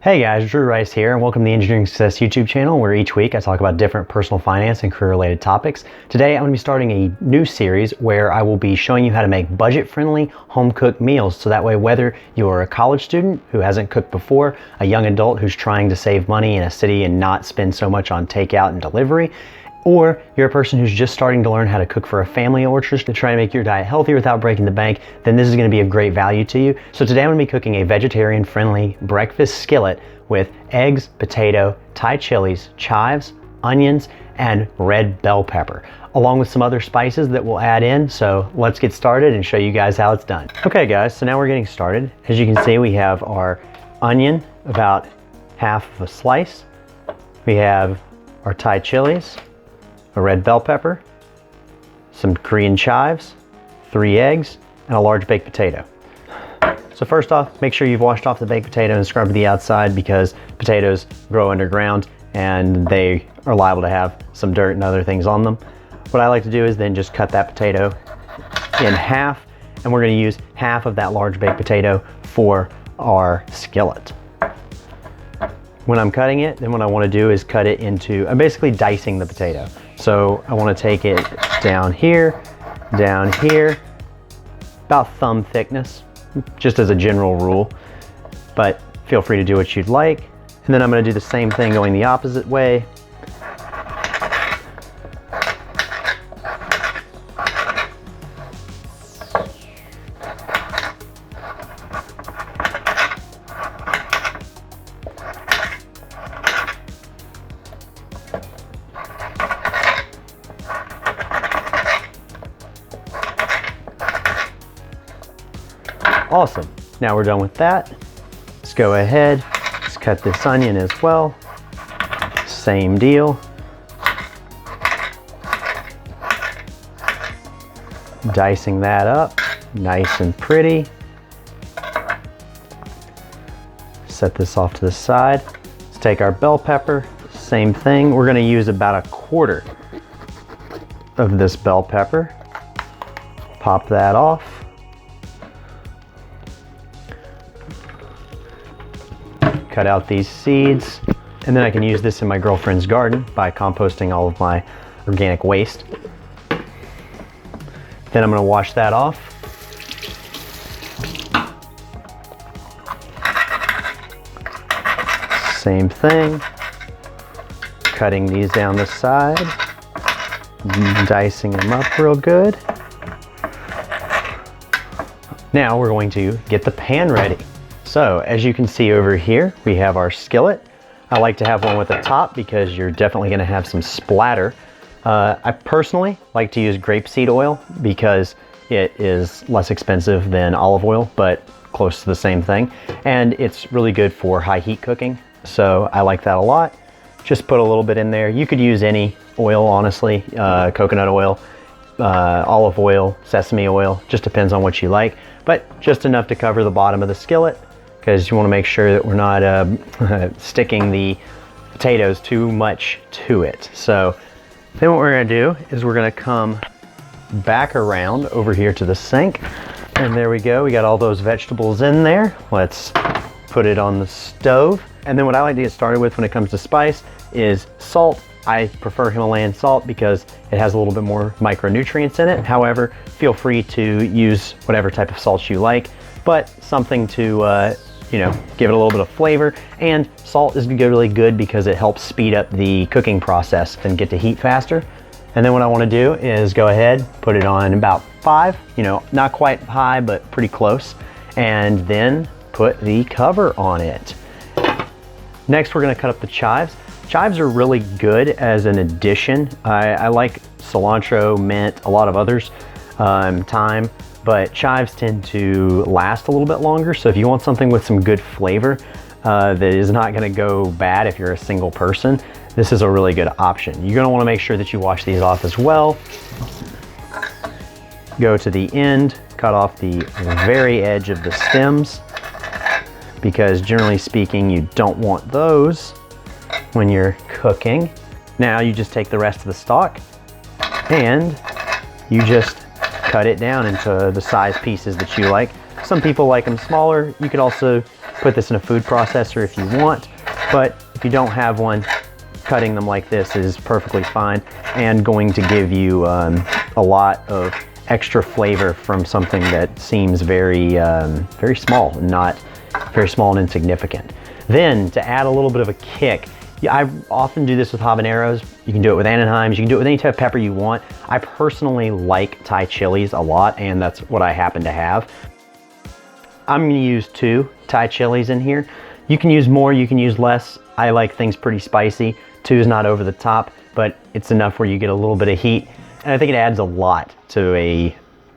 Hey guys, Drew Rice here, and welcome to the Engineering Success YouTube channel, where each week I talk about different personal finance and career related topics. Today I'm going to be starting a new series where I will be showing you how to make budget-friendly home-cooked meals. So that way, whether you're a college student who hasn't cooked before, a young adult who's trying to save money in a city and not spend so much on takeout and delivery, or you're a person who's just starting to learn how to cook for a family or just to try to make your diet healthy without breaking the bank, then this is going to be of great value to you. So today I'm going to be cooking a vegetarian-friendly breakfast skillet with eggs, potato, Thai chilies, chives, onions, and red bell pepper, along with some other spices that we'll add in. So let's get started and show you guys how it's done. Okay guys, so now we're getting started. As you can see, we have our onion, about half of a slice. We have our Thai chilies, a red bell pepper, some Korean chives, 3 eggs, and a large baked potato. So first off, make sure you've washed off the baked potato and scrubbed the outside, because potatoes grow underground and they are liable to have some dirt and other things on them. What I like to do is then just cut that potato in half, and we're going to use half of that large baked potato for our skillet. When I'm cutting it, then what I want to do is cut it into, I'm basically dicing the potato. So I want to take it down here, about thumb thickness, just as a general rule, but feel free to do what you'd like. And then I'm going to do the same thing going the opposite way. Awesome. Now we're done with that. Let's go ahead. Let's cut this onion as well. Same deal. Dicing that up, nice and pretty. Set this off to the side. Let's take our bell pepper. Same thing. We're going to use about 1/4 of this bell pepper. Pop that off. Cut out these seeds, and then I can use this in my girlfriend's garden by composting all of my organic waste. Then I'm going to wash that off. Same thing. Cutting these down the side, dicing them up real good. Now we're going to get the pan ready. So as you can see over here, we have our skillet. I like to have one with a top because you're definitely going to have some splatter. I personally like to use grapeseed oil because it is less expensive than olive oil, but close to the same thing. And it's really good for high heat cooking. So I like that a lot. Just put a little bit in there. You could use any oil, honestly, coconut oil, olive oil, sesame oil, just depends on what you like, but just enough to cover the bottom of the skillet, because you want to make sure that we're not sticking the potatoes too much to it. So then what we're going to do is we're going to come back around over here to the sink, and there we go. We got all those vegetables in there. Let's put it on the stove. And then what I like to get started with when it comes to spice is salt. I prefer Himalayan salt because it has a little bit more micronutrients in it. However, feel free to use whatever type of salt you like, but something to you know, give it a little bit of flavor. And salt is really good because it helps speed up the cooking process and get to heat faster. And then what I want to do is go ahead, put it on about 5, you know, not quite high, but pretty close. And then put the cover on it. Next, we're going to cut up the chives. Chives are really good as an addition. I like cilantro, mint, a lot of others, thyme, but chives tend to last a little bit longer. So if you want something with some good flavor that is not going to go bad if you're a single person, this is a really good option. You're going to want to make sure that you wash these off as well. Go to the end, cut off the very edge of the stems, because generally speaking, you don't want those when you're cooking. Now you just take the rest of the stock and you just cut it down into the size pieces that you like. Some people like them smaller. You could also put this in a food processor if you want, but if you don't have one, cutting them like this is perfectly fine and going to give you a lot of extra flavor from something that seems very, very small, not very small and insignificant. Then to add a little bit of a kick, I often do this with habaneros. You can do it with Anaheims. You can do it with any type of pepper you want. I personally like Thai chilies a lot, and that's what I happen to have. I'm gonna use 2 Thai chilies in here. You can use more, you can use less. I like things pretty spicy. 2 is not over the top, but it's enough where you get a little bit of heat. And I think it adds a lot to a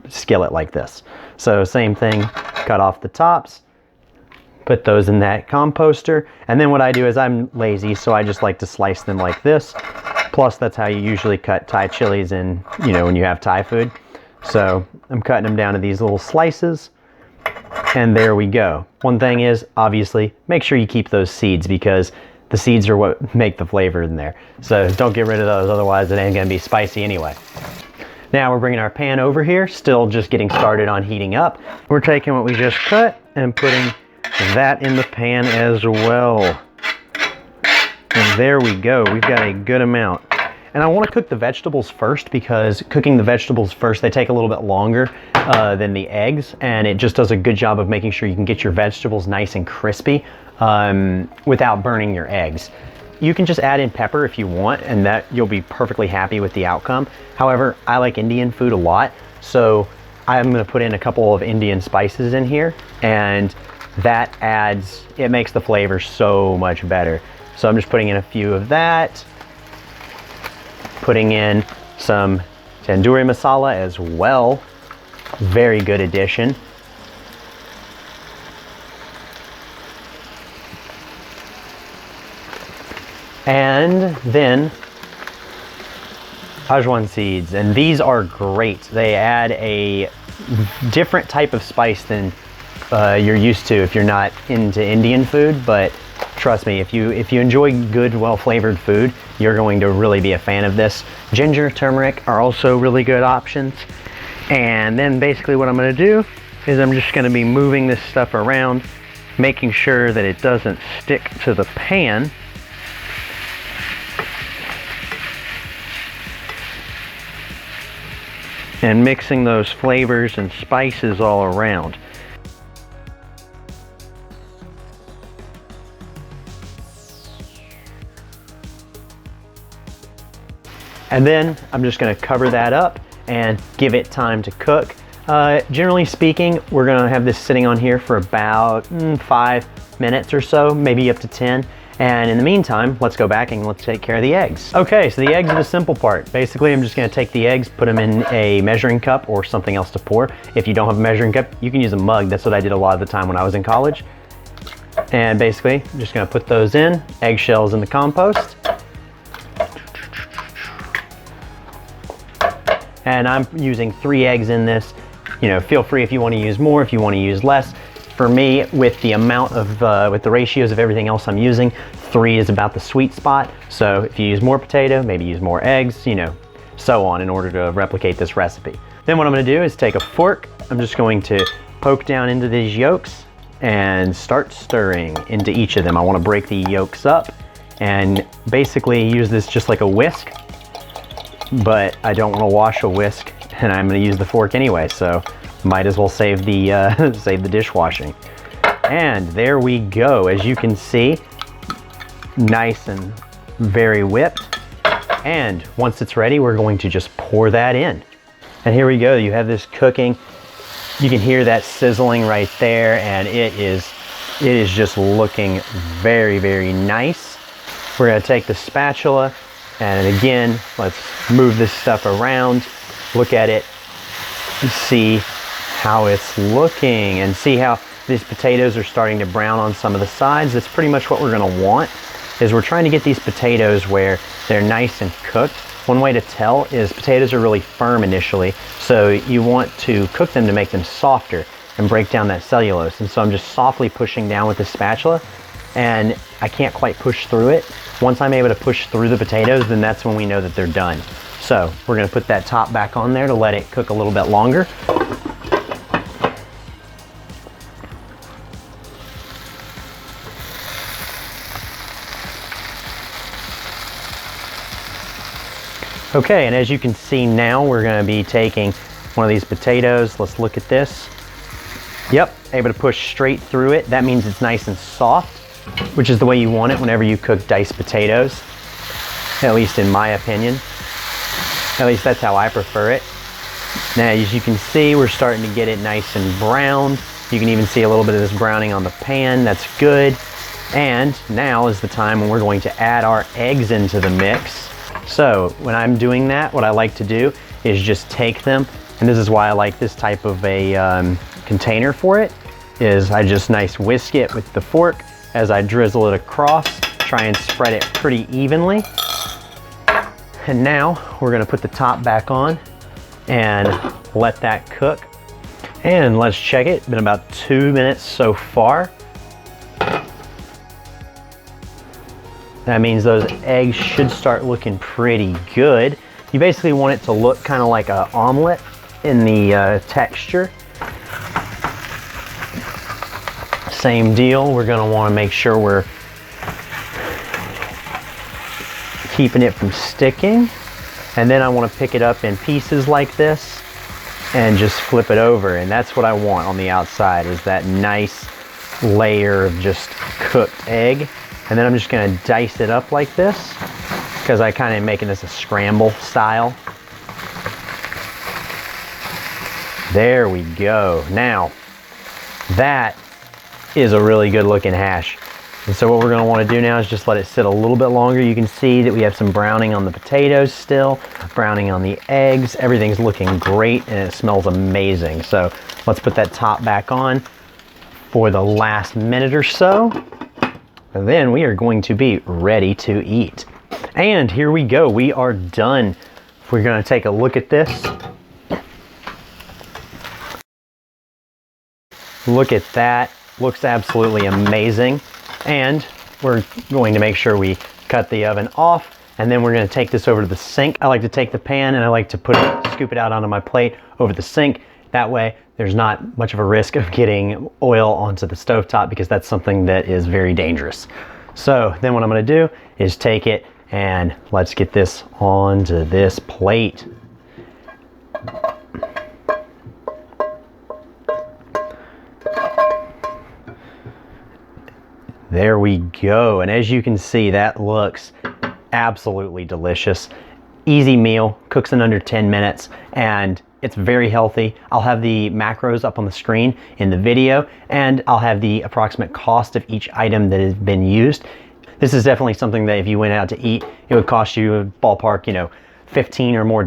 skillet like this. So same thing, cut off the tops, put those in that composter. And then what I do is I'm lazy, so I just like to slice them like this. Plus that's how you usually cut Thai chilies in, you know, when you have Thai food. So I'm cutting them down to these little slices. And there we go. One thing is, obviously, make sure you keep those seeds because the seeds are what make the flavor in there. So don't get rid of those, otherwise it ain't gonna be spicy anyway. Now we're bringing our pan over here, still just getting started on heating up. We're taking what we just cut and putting that in the pan as well. And there we go, we've got a good amount. And I want to cook the vegetables first because cooking the vegetables first, they take a little bit longer than the eggs, and it just does a good job of making sure you can get your vegetables nice and crispy without burning your eggs. You can just add in pepper if you want, and that you'll be perfectly happy with the outcome. However, I like Indian food a lot, so I'm going to put in a couple of Indian spices in here, and that adds, it makes the flavor so much better. So I'm just putting in a few of that. Putting in some tandoori masala as well. Very good addition. And then ajwain seeds, and these are great. They add a different type of spice than you're used to if you're not into Indian food, but trust me, if you enjoy good, well-flavored food, you're going to really be a fan of this. Ginger, turmeric are also really good options. And then basically what I'm going to do is I'm just going to be moving this stuff around, making sure that it doesn't stick to the pan. And mixing those flavors and spices all around. And then I'm just gonna cover that up and give it time to cook. Generally speaking, we're gonna have this sitting on here for about 5 minutes or so, maybe up to 10. And in the meantime, let's go back and let's take care of the eggs. Okay, so the eggs are the simple part. Basically, I'm just gonna take the eggs, put them in a measuring cup or something else to pour. If you don't have a measuring cup, you can use a mug. That's what I did a lot of the time when I was in college. And basically, I'm just gonna put those in, eggshells in the compost. And I'm using 3 eggs in this. You know, feel free if you want to use more, if you want to use less. For me, with the amount of, with the ratios of everything else I'm using, 3 is about the sweet spot. So if you use more potato, maybe use more eggs, you know, so on in order to replicate this recipe. Then what I'm gonna do is take a fork. I'm just going to poke down into these yolks and start stirring into each of them. I wanna break the yolks up and basically use this just like a whisk, but I don't wanna wash a whisk and I'm gonna use the fork anyway, so might as well save the, save the dishwashing. And there we go. As you can see, nice and very whipped. And once it's ready, we're going to just pour that in. And here we go, you have this cooking. You can hear that sizzling right there, and it is just looking very, very nice. We're gonna take the spatula, and again, let's move this stuff around, look at it, see how it's looking, and see how these potatoes are starting to brown on some of the sides. That's pretty much what we're gonna want, is we're trying to get these potatoes where they're nice and cooked. One way to tell is potatoes are really firm initially, so you want to cook them to make them softer and break down that cellulose. And so I'm just softly pushing down with the spatula, and I can't quite push through it. Once I'm able to push through the potatoes, then that's when we know that they're done. So we're gonna put that top back on there to let it cook a little bit longer. Okay, and as you can see now, we're gonna be taking one of these potatoes. Let's look at this. Yep, able to push straight through it. That means it's nice and soft, which is the way you want it whenever you cook diced potatoes, at least in my opinion. At least that's how I prefer it. Now, as you can see, we're starting to get it nice and browned. You can even see a little bit of this browning on the pan. That's good. And now is the time when we're going to add our eggs into the mix. So when I'm doing that, what I like to do is just take them, and this is why I like this type of a container for it, is I just nice whisk it with the fork as I drizzle it across, try and spread it pretty evenly. And now we're gonna put the top back on and let that cook. And let's check it. It's been about 2 minutes so far. That means those eggs should start looking pretty good. You basically want it to look kind of like an omelet in the texture. Same deal, we're gonna wanna make sure we're keeping it from sticking. And then I wanna pick it up in pieces like this and just flip it over. And that's what I want on the outside, is that nice layer of just cooked egg. And then I'm just gonna dice it up like this, because I kind of making this a scramble style. There we go. Now, that is a really good looking hash. And so what we're gonna wanna do now is just let it sit a little bit longer. You can see that we have some browning on the potatoes still, browning on the eggs. Everything's looking great and it smells amazing. So let's put that top back on for the last minute or so. And then we are going to be ready to eat. And here we go, we are done. We're gonna take a look at this. Look at that, looks absolutely amazing. And we're going to make sure we cut the oven off, and then we're gonna take this over to the sink. I like to take the pan and I like to scoop it out onto my plate over the sink. That way, there's not much of a risk of getting oil onto the stovetop, because that's something that is very dangerous. So then what I'm gonna do is take it and let's get this onto this plate. There we go. And as you can see, that looks absolutely delicious. Easy meal, cooks in under 10 minutes, and it's very healthy. I'll have the macros up on the screen in the video, and I'll have the approximate cost of each item that has been used. This is definitely something that if you went out to eat, it would cost you a ballpark, you know, $15 or more.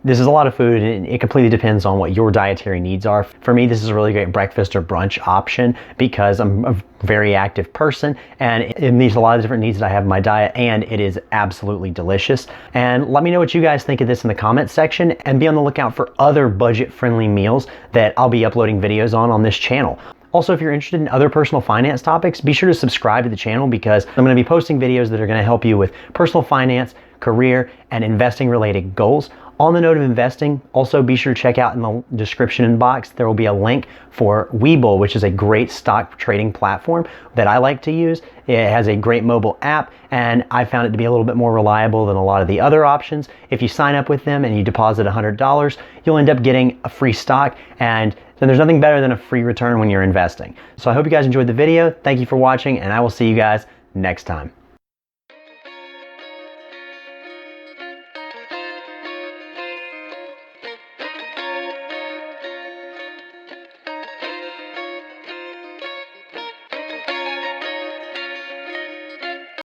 This is a lot of food, and it completely depends on what your dietary needs are. For me, this is a really great breakfast or brunch option because I'm a very active person and it meets a lot of different needs that I have in my diet, and it is absolutely delicious. And let me know what you guys think of this in the comments section, and be on the lookout for other budget-friendly meals that I'll be uploading videos on this channel. Also, if you're interested in other personal finance topics, be sure to subscribe to the channel, because I'm going to be posting videos that are going to help you with personal finance, career, and investing related goals. On the note of investing, also be sure to check out in the description box, there will be a link for Webull, which is a great stock trading platform that I like to use. It has a great mobile app, and I found it to be a little bit more reliable than a lot of the other options. If you sign up with them and you deposit $100, you'll end up getting a free stock, and then there's nothing better than a free return when you're investing. So I hope you guys enjoyed the video. Thank you for watching, and I will see you guys next time.